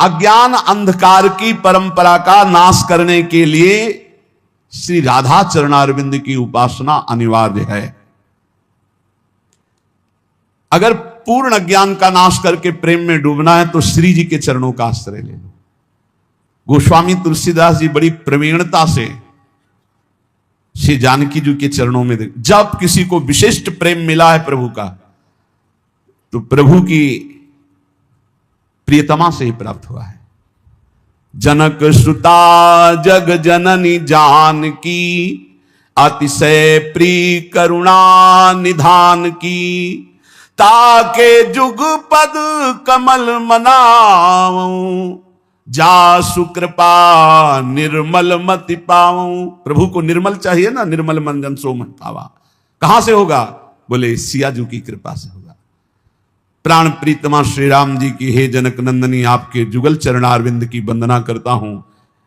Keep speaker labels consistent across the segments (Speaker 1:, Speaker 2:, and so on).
Speaker 1: अज्ञान अंधकार की परंपरा का नाश करने के लिए श्री राधा चरणारविंद की उपासना अनिवार्य है। अगर पूर्ण अज्ञान का नाश करके प्रेम में डूबना है तो श्री जी के चरणों का आश्रय ले लो। गोस्वामी तुलसीदास जी बड़ी प्रवीणता से श्री जानकी जी के चरणों में देख, जब किसी को विशिष्ट प्रेम मिला है प्रभु का तो प्रभु की प्रियतमा से ही प्राप्त हुआ है। जनक सुता जग जननी जानकी, अतिशय प्रिय करुणा निधान की, ताके जुग पद कमल मनाऊं, जा सुकृपा निर्मल मति पाऊं। प्रभु को निर्मल चाहिए ना, निर्मल मन जन सो मन पावा। कहां से होगा? बोले सिया जी की कृपा से होगा। प्राण प्रीतमा श्री राम जी की हे जनक नंदनी, आपके जुगल चरणारविंद की वंदना करता हूं।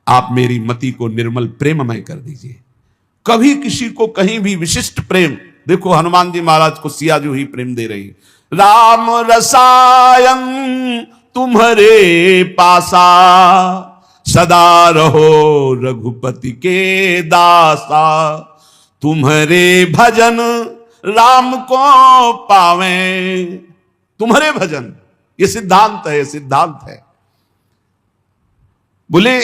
Speaker 1: आप मेरी मति को निर्मल प्रेममय कर दीजिए। कभी किसी को कहीं भी विशिष्ट प्रेम, देखो हनुमान जी महाराज को सिया जी ही प्रेम दे रही, राम रसायन तुम्हारे पासा, सदा रहो रघुपति के दासा, तुम्हारे भजन राम को पावे। तुम्हारे भजन, ये सिद्धांत है, सिद्धांत है। बोले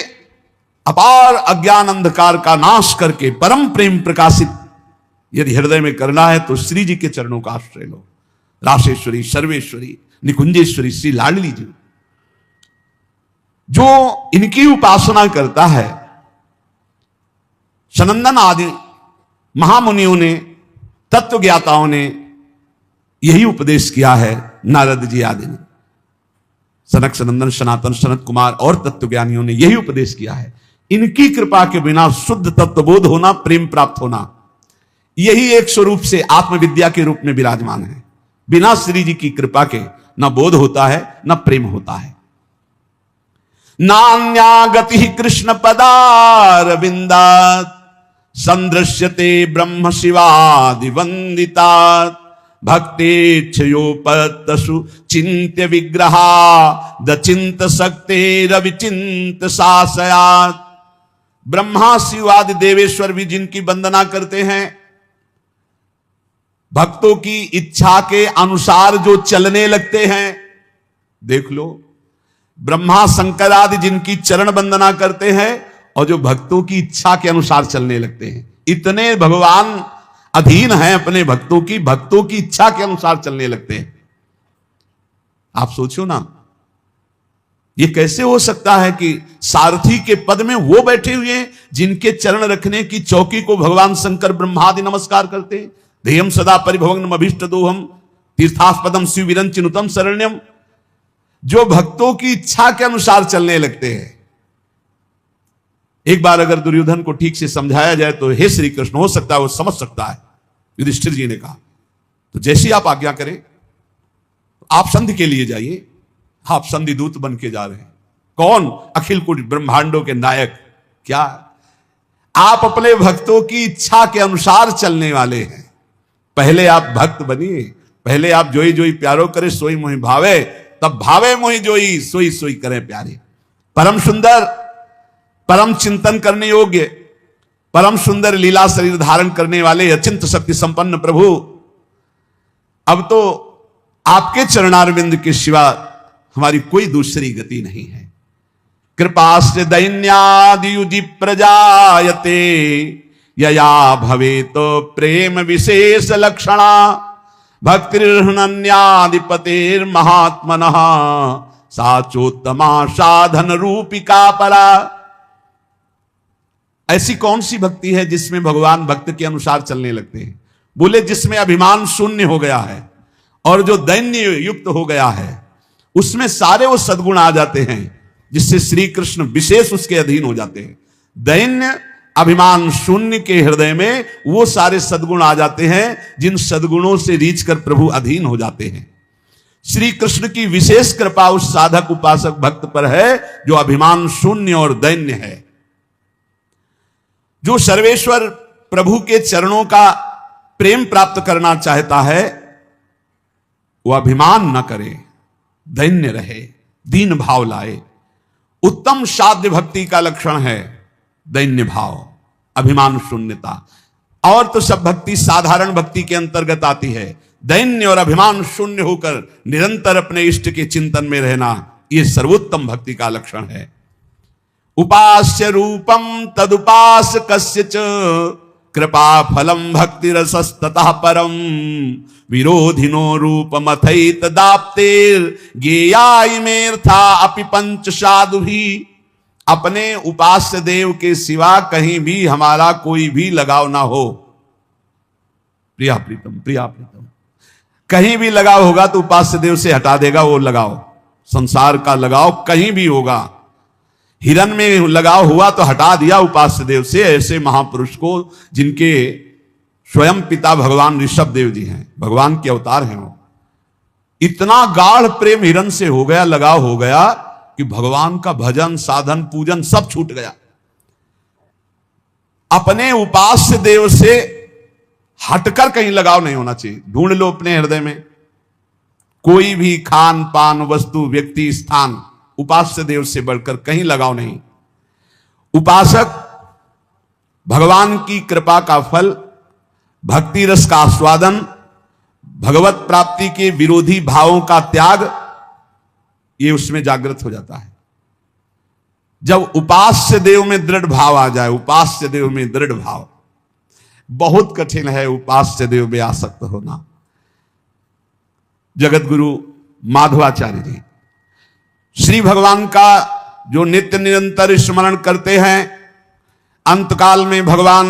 Speaker 1: अपार अज्ञान अंधकार का नाश करके परम प्रेम प्रकाशित यदि हृदय में करना है तो श्री जी के चरणों का आश्रय लो। राशेश्वरी, सर्वेश्वरी, निकुंजेश्वरी श्री लाडली जी, जो इनकी उपासना करता है, सनंदन आदि महामुनियों ने, तत्व ज्ञाताओं ने यही उपदेश किया है। नारद जी आदि ने, सनक सनंदन सनातन सनत कुमार और तत्वज्ञानियों ने यही उपदेश किया है। इनकी कृपा के बिना शुद्ध तत्वबोध होना, प्रेम प्राप्त होना, यही एक स्वरूप से आत्मविद्या के रूप में विराजमान है। बिना श्री जी की कृपा के न बोध होता है न प्रेम होता है। नान्या गति कृष्ण पदारविंदात्, संदृश्यते ब्रह्म शिवादि वंदितात्, भक्तेच्छयोपतसु चिंत्य विग्रहा, दचिंत शक्ते रविचिंत शासयात्। ब्रह्मा शिवादि देवेश्वर भी जिनकी वंदना करते हैं, भक्तों की इच्छा के अनुसार जो चलने लगते हैं, देख लो ब्रह्मा शंकर आदि जिनकी चरण वंदना करते हैं और जो भक्तों की इच्छा के अनुसार चलने लगते हैं, इतने भगवान अधीन हैं अपने भक्तों की, भक्तों की इच्छा के अनुसार चलने लगते हैं। आप सोचो ना, ये कैसे हो सकता है कि सारथी के पद में वो बैठे हुए हैं जिनके चरण रखने की चौकी को भगवान शंकर ब्रह्मादि नमस्कार करते हैं। ध्येयम सदा परिभवग्नम अभीष्ट दोहम, तीर्थास्पदम शिव विरंचिनुतम शरण्यम, जो भक्तों की इच्छा के अनुसार चलने लगते हैं। एक बार अगर दुर्योधन को ठीक से समझाया जाए तो हे श्री कृष्ण, हो सकता है वो समझ सकता है। युधिष्ठिर जी ने कहा, तो जैसी आप आज्ञा करें, आप संधि के लिए जाइए। आप संधि दूत बन के जा रहे हैं। कौन? अखिल कुल ब्रह्मांडों के नायक। क्या आप अपने भक्तों की इच्छा के अनुसार चलने वाले हैं? पहले आप भक्त बनिए, पहले आप जोई जोई प्यारो करे सोई मोहि भावे, तब भावे मोहि जोई सोई सोई करे प्यारे। परम सुंदर, परम चिंतन करने योग्य, परम सुंदर लीला शरीर धारण करने वाले अचिंत शक्ति संपन्न प्रभु, अब तो आपके चरणारविंद के सिवा हमारी कोई दूसरी गति नहीं है। कृपास्य दैन्यादि युधि प्रजायते, यया भवे तो प्रेम विशेष लक्षणा, भक्तिर्हनन्याधिपतेर महात्मनः, साचोत्तमा साधन रूपिका परा। ऐसी कौन सी भक्ति है जिसमें भगवान भक्त के अनुसार चलने लगते हैं? बोले जिसमें अभिमान शून्य हो गया है और जो दैन्य युक्त हो गया है, उसमें सारे वो सद्गुण आ जाते हैं जिससे श्री कृष्ण विशेष उसके अधीन हो जाते हैं। दैन्य अभिमान शून्य के हृदय में वो सारे सद्गुण आ जाते हैं जिन सद्गुणों से रीछ कर प्रभु अधीन हो जाते हैं। श्री कृष्ण की विशेष कृपा उस साधक उपासक भक्त पर है जो अभिमान शून्य और दैन्य है। जो सर्वेश्वर प्रभु के चरणों का प्रेम प्राप्त करना चाहता है, वो अभिमान न करे, दैन्य रहे, दीन भाव लाए, उत्तम साध्य भक्ति का लक्षण है दैन्य भाव, अभिमान शून्यता। और तो सब भक्ति साधारण भक्ति के अंतर्गत आती है। दैन्य और अभिमान शून्य होकर निरंतर अपने इष्ट के चिंतन में रहना, यह सर्वोत्तम भक्ति का लक्षण है। उपास्य रूपम तदुपास कस्यच कृपा फलम भक्ति रसस्ततः परम विरोधिनो रूपमथैत दाप्तेर ज्ञेयायमेर्था अपि पंच साधु भी। अपने उपास्य देव के सिवा कहीं भी हमारा कोई भी लगाव ना हो। प्रिया प्रीतम, प्रिया प्रीतम, कहीं भी लगाव होगा तो उपास्य देव से हटा देगा वो लगाव। संसार का लगाव कहीं भी होगा, हिरण में लगाव हुआ तो हटा दिया उपास्य देव से। ऐसे महापुरुष को जिनके स्वयं पिता भगवान ऋषभ देव जी हैं, भगवान के अवतार हैं, वो इतना गाढ़ प्रेम हिरण से हो गया, लगाव हो गया कि भगवान का भजन साधन पूजन सब छूट गया। अपने उपास्य देव से हटकर कहीं लगाव नहीं होना चाहिए। ढूंढ लो अपने हृदय में कोई भी खान पान वस्तु व्यक्ति स्थान उपास्य देव से बढ़कर कहीं लगाव नहीं। उपासक भगवान की कृपा का फल, भक्ति रस का आस्वादन, भगवत प्राप्ति के विरोधी भावों का त्याग, ये उसमें जागृत हो जाता है। जब उपास्य देव में दृढ़ भाव आ जाए, उपास्य देव में दृढ़ भाव, बहुत कठिन है उपास्य देव में आसक्त होना। जगत गुरु माधवाचार्य जी श्री भगवान का जो नित्य निरंतर स्मरण करते हैं, अंतकाल में भगवान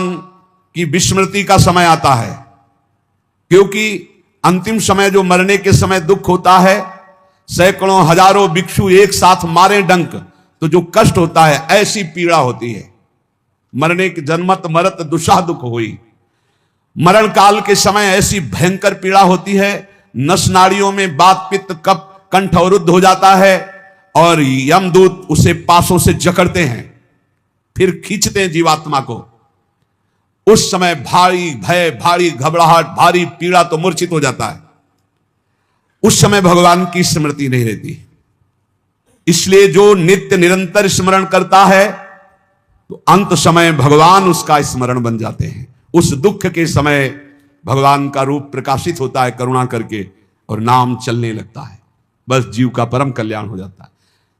Speaker 1: की विस्मृति का समय आता है, क्योंकि अंतिम समय जो मरने के समय दुख होता है, सैकड़ों हजारों भिक्षु एक साथ मारे डंक तो जो कष्ट होता है, ऐसी पीड़ा होती है। मरने के जन्मत मरत दुषा दुख हुई। मरण काल के समय ऐसी भयंकर पीड़ा होती है, नस नाड़ियों में बात पित्त कफ कंठ अवरुद्ध हो जाता है और यमदूत उसे पासों से जकड़ते हैं, फिर खींचते हैं जीवात्मा को। उस समय भारी भय, भारी घबराहट, भारी पीड़ा तो मूर्छित हो जाता है। उस समय भगवान की स्मृति नहीं रहती। इसलिए जो नित्य निरंतर स्मरण करता है तो अंत समय भगवान उसका स्मरण बन जाते हैं। उस दुख के समय भगवान का रूप प्रकाशित होता है करुणा करके, और नाम चलने लगता है। बस जीव का परम कल्याण हो जाता है।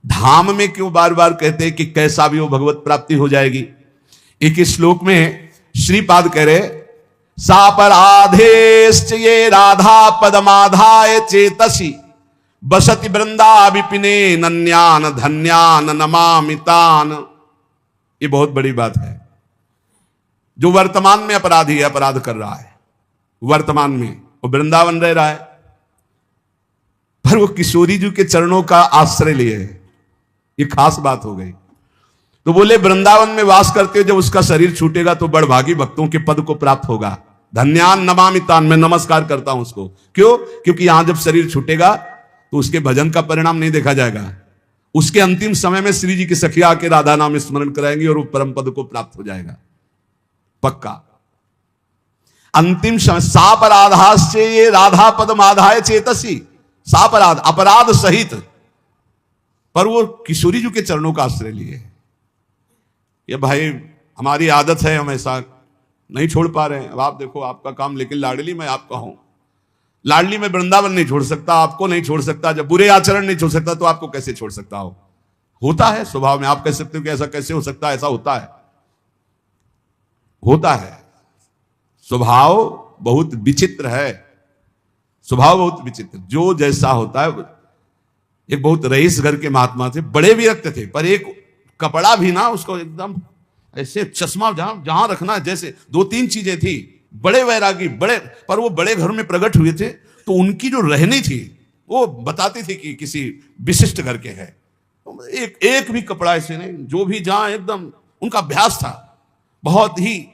Speaker 1: धाम में क्यों बार बार कहते हैं कि कैसा भी हो भगवत प्राप्ति हो जाएगी। एक श्लोक में श्रीपाद कह रहे, सापराधेश्च ये राधा पदमाधाय चेतसी बसति वृंदा विपिने नन्यान धन्यान नमामितान। ये बहुत बड़ी बात है। जो वर्तमान में अपराधी है, अपराध कर रहा है वर्तमान में, वो वृंदावन रह रहा है, पर वो किशोरी जी के चरणों का आश्रय लिए है। ये खास बात हो गई। तो बोले वृंदावन में वास करते हो, जब उसका शरीर छूटेगा तो बड़भागी भक्तों के पद को प्राप्त होगा। धन्यान नमामितान, मैं नमस्कार करता हूं उसको। क्यों? क्योंकि यहां जब शरीर छूटेगा तो उसके भजन का परिणाम नहीं देखा जाएगा। उसके अंतिम समय में श्री जी की सखिया आके राधा नाम स्मरण कराएंगे और वो परम पद को प्राप्त हो जाएगा पक्का। अंतिम समय सापराधास्य ये राधा पदम आधाय चेतसी, सापराध अपराध सहित, पर वो किशोरी जी के चरणों का आश्रय लिए। ये भाई हमारी आदत है, हम ऐसा नहीं छोड़ पा रहे हैं। अब आप देखो, आपका काम, लेकिन लाडली मैं आपका हूं। लाडली में वृंदावन नहीं छोड़ सकता, आपको नहीं छोड़ सकता। जब बुरे आचरण नहीं छोड़ सकता तो आपको कैसे छोड़ सकता हो? होता है स्वभाव में। आप कह सकते हो कि ऐसा कैसे हो सकता है? ऐसा होता है, होता है। स्वभाव बहुत विचित्र है, स्वभाव बहुत विचित्र। जो जैसा होता है। एक बहुत रईस घर के महात्मा थे, बड़े विरक्त थे, पर एक कपड़ा भी ना उसको एकदम ऐसे चश्मा जहां रखना, जैसे दो तीन चीजें थी। बड़े वैरागी, बड़े, पर वो बड़े घर में प्रकट हुए थे तो उनकी जो रहनी थी वो बताती थी कि किसी विशिष्ट घर के है। एक भी कपड़ा ऐसे नहीं, जो भी जहां एकदम उनका अभ्यास था, बहुत ही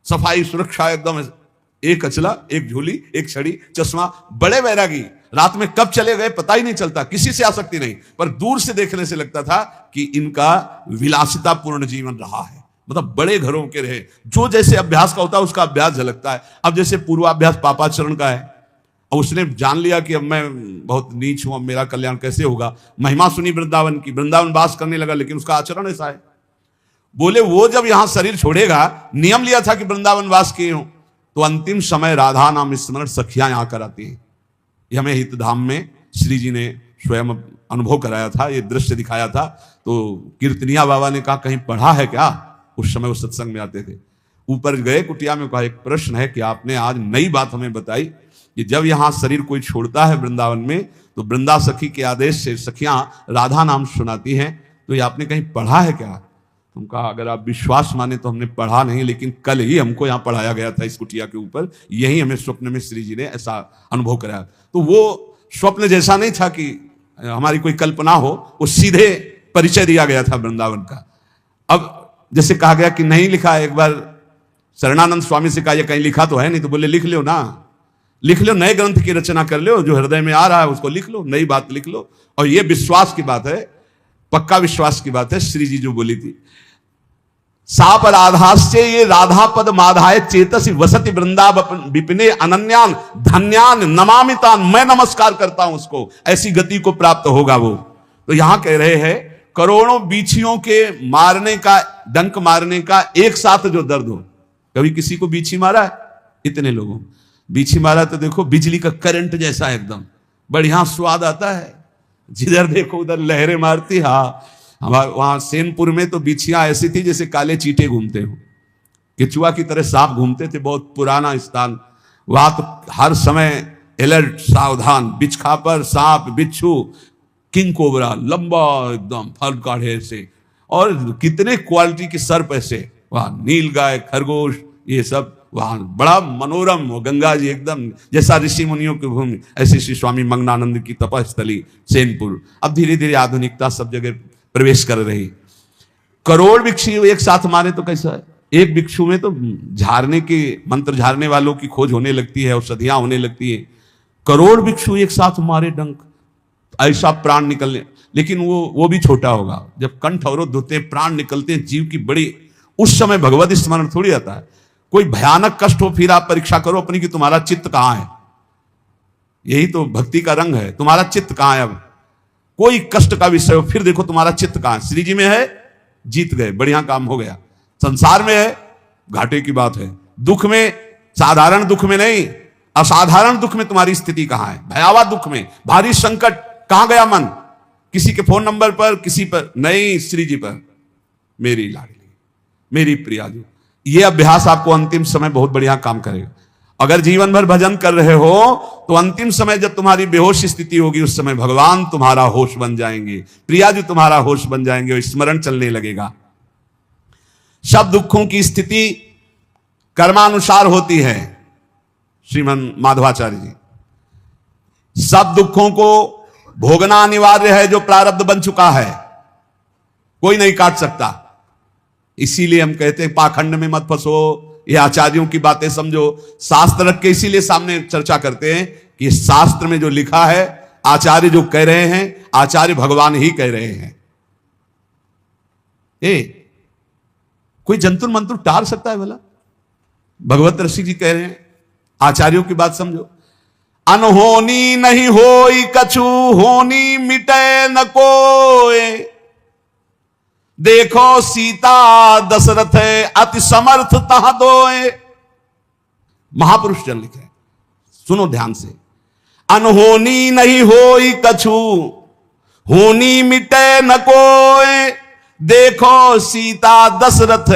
Speaker 1: सफाई सुरक्षा एकदम। एक अचला, एक झोली, एक छड़ी, चश्मा, बड़े वैरागी। रात में कब चले गए पता ही नहीं चलता, किसी से आसक्ति नहीं, पर दूर से देखने से लगता था कि इनका विलासितापूर्ण जीवन रहा है। मतलब बड़े घरों के रहे। जो जैसे अभ्यास का होता है उसका अभ्यास झलकता है। अब जैसे पूर्वाभ्यास पापाचरण का है, और उसने जान लिया कि अब मैं बहुत नीच हूं, अब मेरा कल्याण कैसे होगा। महिमा सुनी वृंदावन की, वृंदावन वास करने लगा, लेकिन उसका आचरण ऐसा है। बोले वो जब यहां शरीर छोड़ेगा, नियम लिया था कि वृंदावन वास किए हो, तो अंतिम समय राधा नाम स्मरण सखियां यहां कराती हैं। ये हमें हितधाम में श्री जी ने स्वयं अनुभव कराया था, ये दृश्य दिखाया था। तो कीर्तनिया बाबा ने कहा कहीं पढ़ा है क्या? उस समय वो सत्संग में आते थे। ऊपर गए कुटिया में, कहा एक प्रश्न है कि आपने आज नई बात हमें बताई कि जब यहां शरीर कोई छोड़ता है वृंदावन में, तो वृंदा सखी के आदेश से सखियां राधा नाम सुनाती हैं, तो ये आपने कहीं पढ़ा है क्या? तुम कहा अगर आप विश्वास माने तो हमने पढ़ा नहीं, लेकिन कल ही हमको यहाँ पढ़ाया गया था इस कुटिया के ऊपर, यही हमें स्वप्न में श्री जी ने ऐसा अनुभव कराया। तो वो स्वप्न जैसा नहीं था कि हमारी कोई कल्पना हो, वो सीधे परिचय दिया गया था वृंदावन का। अब जैसे कहा गया कि नहीं लिखा है, एक बार शरणानंद स्वामी से कहा ये कहीं लिखा तो है नहीं, तो बोले लिख लो ना, लिख लो, नए ग्रंथ की रचना कर लो, जो हृदय में आ रहा है उसको लिख लो, नई बात लिख लो। और ये विश्वास की बात है, पक्का विश्वास की बात है, श्री जी जो बोली थी, साप राधास्य ये राधा पद माधाय चेतसी वसति वृंदावन विपिने अनन्यान धन्यान नमामितान, मैं नमस्कार करता हूं उसको, ऐसी गति को प्राप्त होगा वो। तो यहां कह रहे हैं करोड़ों बीछियों के मारने का, डंक मारने का एक साथ जो दर्द हो। कभी किसी को बीछी मारा है? इतने लोगों बीछी मारा तो देखो बिजली का करंट जैसा एकदम बढ़िया स्वाद आता है, जिधर देखो उधर लहरें मारती। हाँ, हमारे वहां सेनपुर में तो बिछियां ऐसी थी जैसे काले चीटे घूमते हो, केचुआ की तरह सांप घूमते थे। बहुत पुराना स्थान, वहां तो हर समय अलर्ट, सावधान, बिछखा पर सांप, बिच्छू, किंग कोबरा, लंबा एकदम फल का ढेर से, और कितने क्वालिटी के सर्प ऐसे, वहां नील गाय, खरगोश, ये सब वहां बड़ा मनोरम। गंगा जी एकदम जैसा ऋषि मुनियों की भूमि, ऐसे श्री स्वामी मंगनानंद की तपस्थली सेनपुर। अब धीरे धीरे आधुनिकता सब जगह प्रवेश कर रही। करोड़ भिक्षु एक साथ मारे तो कैसा है? एक भिक्षु में तो झाड़ने के, मंत्र झाड़ने वालों की खोज होने लगती है, औषधियां होने लगती है। करोड़ भिक्षु एक साथ मारे डंक, ऐसा प्राण निकलने, लेकिन वो भी छोटा होगा। जब कंठ अवरुद्ध होते हैं, प्राण निकलते हैं जीव की, बड़ी, उस समय भगवत स्मरण थोड़ी आता है। कोई भयानक कष्ट हो, फिर आप परीक्षा करो अपनी कि तुम्हारा चित्त कहां है। यही तो भक्ति का रंग है, तुम्हारा चित्त कहां है। अब कोई कष्ट का विषय हो, फिर देखो तुम्हारा चित्त कहां है। श्री जी में है, जीत गए, बढ़िया काम हो गया। संसार में है, घाटे की बात है। दुख में, साधारण दुख में नहीं, असाधारण दुख में तुम्हारी स्थिति कहां है। भयावह दुख में, भारी संकट, कहां गया मन? किसी के फोन नंबर पर, किसी पर नहीं, श्री जी पर, मेरी लाडली, मेरी प्रिया जी। ये अभ्यास आपको अंतिम समय बहुत बढ़िया काम करेगा। अगर जीवन भर भजन कर रहे हो तो अंतिम समय जब तुम्हारी बेहोश स्थिति होगी, उस समय भगवान तुम्हारा होश बन जाएंगे, प्रिया जी तुम्हारा होश बन जाएंगे, और स्मरण चलने लगेगा। सब दुखों की स्थिति कर्मानुसार होती है, श्रीमन माधवाचार्य जी। सब दुखों को भोगना अनिवार्य है, जो प्रारब्ध बन चुका है, कोई नहीं काट सकता। इसीलिए हम कहते हैं पाखंड में मत फंसो, ये आचार्यों की बातें समझो। शास्त्र रख के इसीलिए सामने चर्चा करते हैं कि शास्त्र में जो लिखा है, आचार्य जो कह रहे हैं, आचार्य भगवान ही कह रहे हैं। कोई जंतुर मंतुर टाल सकता है भला? भगवत ऋषि जी कह रहे हैं, आचार्यों की बात समझो। अनहोनी नहीं होई कछु, होनी मिटे न कोय, देखो सीता दशरथ अति समर्थ तह दोए। महापुरुष जन लिखे, सुनो ध्यान से। अनहोनी नहीं होई कछु, होनी मिटे न कोय, देखो सीता दशरथ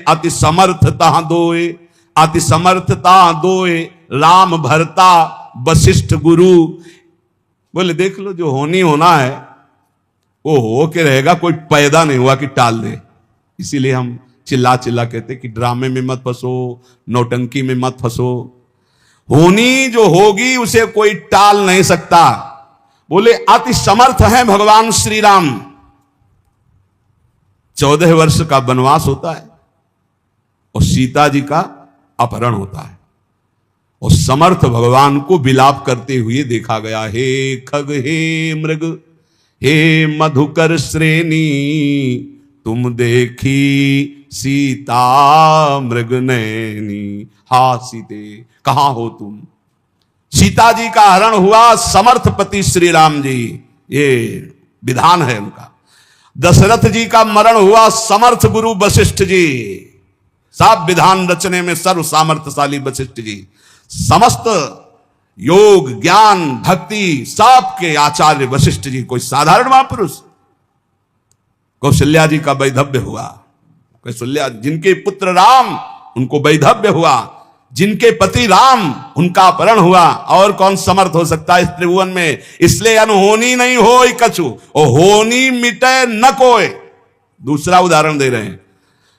Speaker 1: अति समर्थ तह दोए। अति समर्थ तह दोए, राम भरता वशिष्ठ गुरु। बोले देख लो, जो होनी होना है वो हो के रहेगा, कोई पैदा नहीं हुआ कि टाल दे। इसीलिए हम चिल्ला चिल्ला कहते कि ड्रामे में मत फंसो, नौटंकी में मत फंसो। होनी जो होगी उसे कोई टाल नहीं सकता। बोले अति समर्थ हैं भगवान श्री राम। 14 वर्ष का वनवास होता है और सीता जी का अपहरण होता है, और समर्थ भगवान को विलाप करते हुए देखा गया। हे खग, हे मृग, हे मधुकर श्रेणी, तुम देखी सीता मृग नैनी। हा सीते, कहां हो तुम? सीता जी का हरण हुआ समर्थपति श्री राम जी, ये विधान है उनका। दशरथ जी का मरण हुआ समर्थ गुरु वशिष्ठ जी, सब विधान रचने में सर्व सामर्थ्यशाली वशिष्ठ जी, समस्त योग ज्ञान भक्ति सबके आचार्य वशिष्ठ जी, कोई साधारण महापुरुष। कौशल्या जी का वैधव्य हुआ, कौशल्या जिनके पुत्र राम उनको वैधव्य हुआ, जिनके पति राम उनका अपहरण हुआ। और कौन समर्थ हो सकता है इस त्रिभुवन में? इसलिए अनहोनी नहीं होई कछु, और होनी मिटे न कोय। दूसरा उदाहरण दे रहे हैं,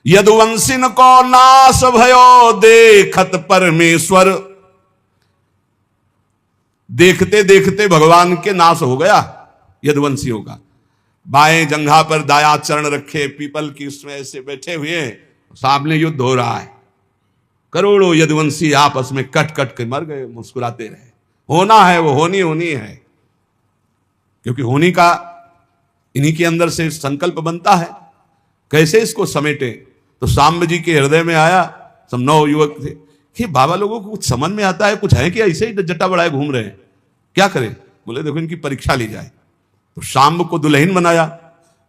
Speaker 1: यदुवंशिन को नाश भयो देखत परमेश्वर। देखते देखते भगवान के नाश हो गया यदुवंशियों का। बाएं जंघा पर दाया चरण रखे पीपल की उसमें ऐसे बैठे हुए, सामने युद्ध हो रहा है, करोड़ों यदुवंशी आपस में कट कट के मर गए, मुस्कुराते रहे। होना है वो होनी होनी है, क्योंकि होनी का इन्हीं के अंदर से संकल्प बनता है। कैसे इसको समेटे? तो सांब जी के हृदय में आया, सब 9 युवक थे कि बाबा लोगों को कुछ समझ में आता है, कुछ है कि ऐसे ही जट्टा बढ़ाए घूम रहे हैं, क्या करें? बोले देखो इनकी परीक्षा ली जाए। तो सांब को दुल्हन बनाया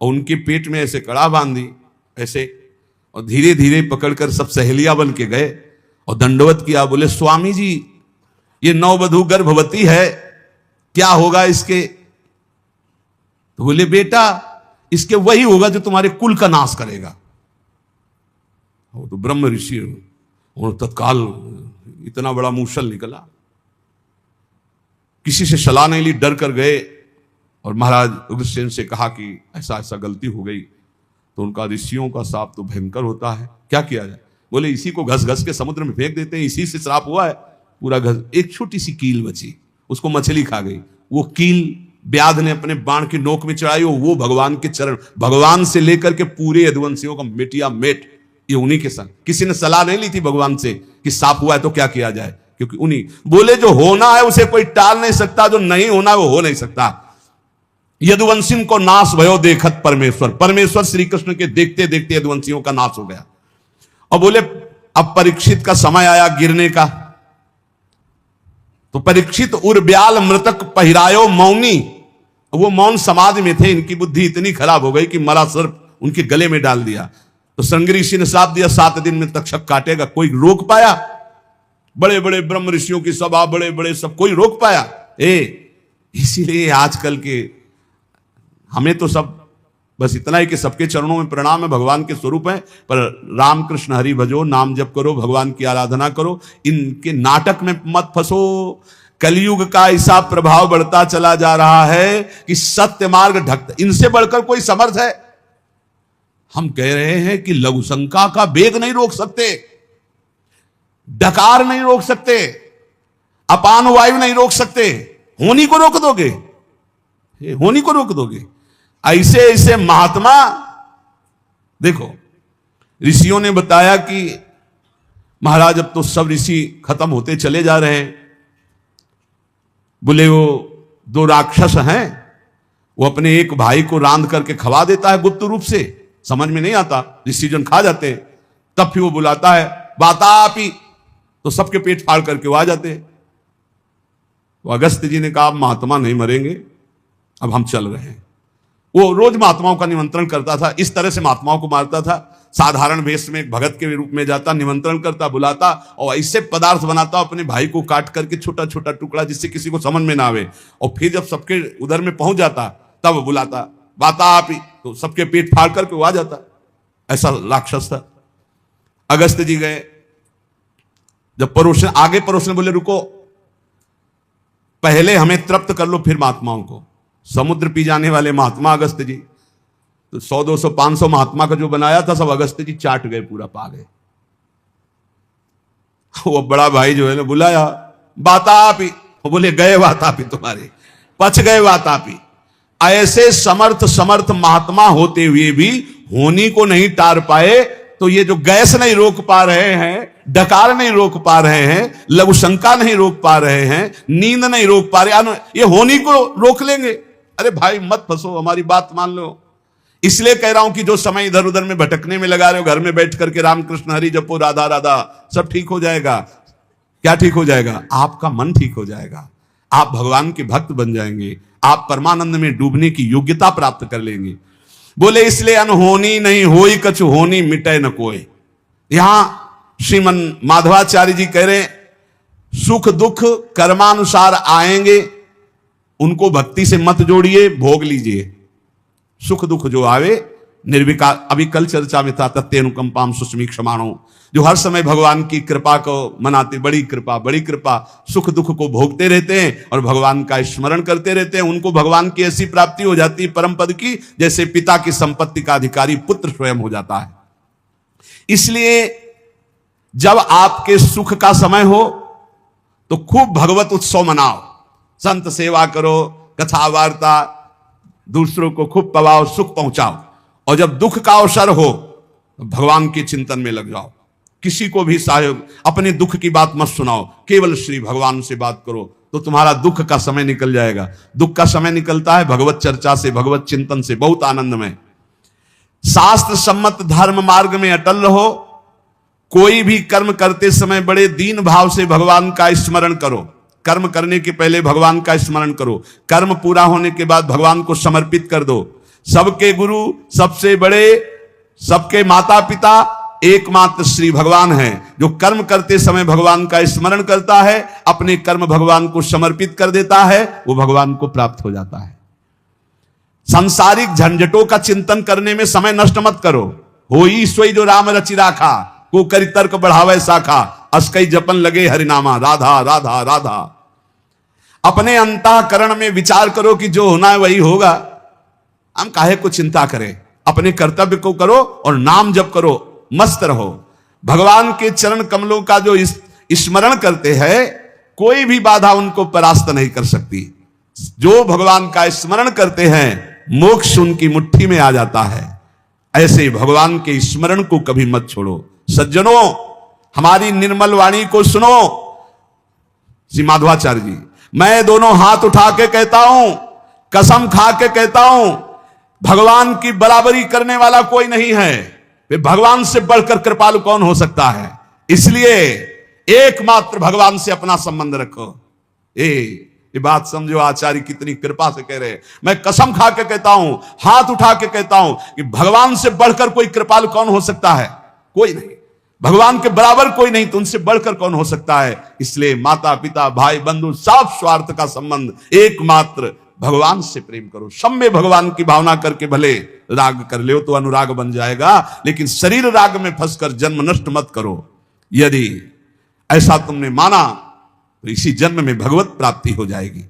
Speaker 1: और उनके पेट में ऐसे कड़ा बांध दी ऐसे, और धीरे धीरे पकड़कर सब सहेलियां बन के गए और दंडवत किया। बोले स्वामी जी ये नववधू गर्भवती है, क्या होगा इसके? तो बोले बेटा इसके वही होगा जो तुम्हारे कुल का नाश करेगा। वो तो ब्रह्म ऋषि, और तत्काल इतना बड़ा मूसल निकला, किसी से सलाह नहीं ली, डर कर गए और महाराज उग्रसेन से कहा कि ऐसा ऐसा गलती हो गई। तो उनका ऋषियों का श्राप तो भयंकर होता है, क्या किया जाए? बोले इसी को घस घस के समुद्र में फेंक देते हैं, इसी से श्राप हुआ है पूरा घस। एक छोटी सी कील बची, उसको मछली खा गई। वो कील व्याध ने अपने बाण की नोक में चढ़ाई, वो भगवान के चरण, भगवान से लेकर के पूरे यदुवंशियों का मिटिया मेट ये उन्हीं के संग। किसी ने सलाह नहीं ली थी भगवान से कि सांप हुआ है तो क्या किया जाए, क्योंकि उन्हीं बोले जो होना है उसे कोई टाल नहीं सकता, जो नहीं होना है वो हो नहीं सकता। यदुवंशियों को नाश भयो देखत परमेश्वर, परमेश्वर श्री कृष्ण के देखते देखते यदुवंशियों का नाश हो गया। और बोले अब परीक्षित का समय आया गिरने का। तो परीक्षित उर्ब्याल मृतक पहिरायो मौनी, वो मौन समाधि में थे, इनकी बुद्धि इतनी खराब हो गई कि मरा सर्प उनके गले में डाल दिया। तो श्रृंगी ऋषि ने श्राप दिया 7 दिन में तक्षक काटेगा। कोई रोक पाया? बड़े बड़े ब्रह्म ऋषियों की सभा, बड़े बड़े सब, कोई रोक पाया? इसीलिए आजकल के हमें तो सब बस इतना ही कि सबके चरणों में प्रणाम है, भगवान के स्वरूप है, पर राम कृष्ण हरि भजो, नाम जप करो, भगवान की आराधना करो, इनके नाटक में मत फंसो। कलयुग का ऐसा प्रभाव बढ़ता चला जा रहा है कि सत्य मार्ग ढकता, इनसे बढ़कर कोई समर्थ है? हम कह रहे हैं कि लघु शंका का वेग नहीं रोक सकते, डकार नहीं रोक सकते, अपान वायु नहीं रोक सकते, होनी को रोक दोगे? होनी को रोक दोगे? ऐसे ऐसे महात्मा, देखो ऋषियों ने बताया कि महाराज अब तो सब ऋषि खत्म होते चले जा रहे हैं। बोले वो 2 राक्षस हैं, वो अपने एक भाई को रांध करके खवा देता है गुप्त रूप से, समझ में नहीं आता, ऋषि जन खा जाते हैं। तब फिर वो बुलाता है वातापी, तो सबके पेट फाड़ करके वो आ जाते हैं। तो अगस्त्य जी ने कहा महात्मा नहीं मरेंगे, अब हम चल रहे हैं। वो रोज महात्माओं का निमंत्रण करता था, इस तरह से महात्माओं को मारता था। साधारण वेश में एक भगत के रूप में जाता, निमंत्रण करता, बुलाता और ऐसे पदार्थ बनाता अपने भाई को काट करके छोटा छोटा टुकड़ा, जिससे किसी को समझ में ना आवे। और फिर जब सबके उधर में पहुंच जाता तब बुलाता बाता आप ही, तो सबके पेट फाड़ करके वो आ जाता। ऐसा राक्षस था। अगस्त्य जी गए, जब परोसने आगे परोसने, बोले रुको पहले हमें तृप्त कर लो फिर महात्माओं को। समुद्र पी जाने वाले महात्मा अगस्त्य जी, तो 100 200 500 महात्मा का जो बनाया था सब अगस्त्य जी चाट गए, पूरा पा गए। वो बड़ा भाई जो है ना बुलाया वातापी, वो बोले गए वातापी, तुम्हारे पच गए वातापी। ऐसे समर्थ समर्थ महात्मा होते हुए भी होनी को नहीं टार पाए, तो ये जो गैस नहीं रोक पा रहे हैं, डकार नहीं रोक पा रहे हैं, लघु शंका नहीं रोक पा रहे हैं, नींद नहीं रोक पा रहे, ये होनी को रोक लेंगे। अरे भाई मत फंसो, हमारी बात मान लो। इसलिए कह रहा हूं कि जो समय इधर उधर में भटकने में लगा रहे हो, घर में बैठ करके राम कृष्ण हरि जपो, राधा राधा, सब ठीक हो जाएगा। क्या ठीक हो जाएगा? आपका मन ठीक हो जाएगा, आप भगवान के भक्त बन जाएंगे, आप परमानंद में डूबने की योग्यता प्राप्त कर लेंगे। बोले इसलिए अनहोनी नहीं होई कछु होनी मिटे न कोई। यहां श्रीमन माधवाचार्य जी कह रहे सुख दुख कर्मानुसार आएंगे, उनको भक्ति से मत जोड़िए, भोग लीजिए। सुख दुख जो आवे निर्विकार, अभी कल चर्चा में था तत्ते अनुकंपाम सुस्मी क्षमाणो, जो हर समय भगवान की कृपा को मनाते, बड़ी कृपा बड़ी कृपा, सुख दुख को भोगते रहते हैं और भगवान का स्मरण करते रहते हैं, उनको भगवान की ऐसी प्राप्ति हो जाती है परम पद की, जैसे पिता की संपत्ति का अधिकारी पुत्र स्वयं हो जाता है। इसलिए जब आपके सुख का समय हो तो खूब भगवत उत्सव मनाओ, संत सेवा करो, कथा वार्ता, दूसरों को खूब पवाओ, सुख पहुंचाओ। और जब दुख का अवसर हो तो भगवान के चिंतन में लग जाओ। किसी को भी सहयोग, अपने दुख की बात मत सुनाओ, केवल श्री भगवान से बात करो, तो तुम्हारा दुख का समय निकल जाएगा। दुख का समय निकलता है भगवत चर्चा से, भगवत चिंतन से, बहुत आनंद में। शास्त्र सम्मत धर्म मार्ग में अटल रहो। कोई भी कर्म करते समय बड़े दीन भाव से भगवान का स्मरण करो। कर्म करने के पहले भगवान का स्मरण करो, कर्म पूरा होने के बाद भगवान को समर्पित कर दो। सबके गुरु, सबसे बड़े, सबके माता पिता एकमात्र श्री भगवान हैं। जो कर्म करते समय भगवान का स्मरण करता है, अपने कर्म भगवान को समर्पित कर देता है, वो भगवान को प्राप्त हो जाता है। सांसारिक झंझटों का चिंतन करने में समय नष्ट मत करो। होई सोई जो राम रचि राखा, को करी तर्क बढ़ावे शाखा, अस्कई जपन लगे हरिनामा, राधा राधा राधा। अपने अंतःकरण में विचार करो कि जो होना है वही होगा, हम काहे को चिंता करें। अपने कर्तव्य को करो और नाम जप करो, मस्त रहो। भगवान के चरण कमलों का जो स्मरण करते हैं, कोई भी बाधा उनको परास्त नहीं कर सकती। जो भगवान का स्मरण करते हैं, मोक्ष उनकी मुट्ठी में आ जाता है। ऐसे भगवान के स्मरण को कभी मत छोड़ो। सज्जनों, हमारी निर्मल वाणी को सुनो। श्री माधवाचार्य जी, मैं दोनों हाथ उठा के कहता हूं, कसम खा के कहता हूं, भगवान की बराबरी करने वाला कोई नहीं है। वे भगवान से बढ़कर कृपालु कौन हो सकता है? इसलिए एकमात्र भगवान से अपना संबंध रखो। ये बात समझो, आचार्य कितनी कृपा से कह रहे हैं। मैं कसम खा के कहता हूं, हाथ उठा के कहता हूं कि भगवान से बढ़कर कोई कृपालु कौन हो सकता है? कोई नहीं। भगवान के बराबर कोई नहीं, तो उनसे बढ़कर कौन हो सकता है? इसलिए माता पिता भाई बंधु सब स्वार्थ का संबंध, एकमात्र भगवान से प्रेम करो। सब में भगवान की भावना करके भले राग कर ले तो अनुराग बन जाएगा, लेकिन शरीर राग में फंसकर जन्म नष्ट मत करो। यदि ऐसा तुमने माना तो इसी जन्म में भगवत प्राप्ति हो जाएगी।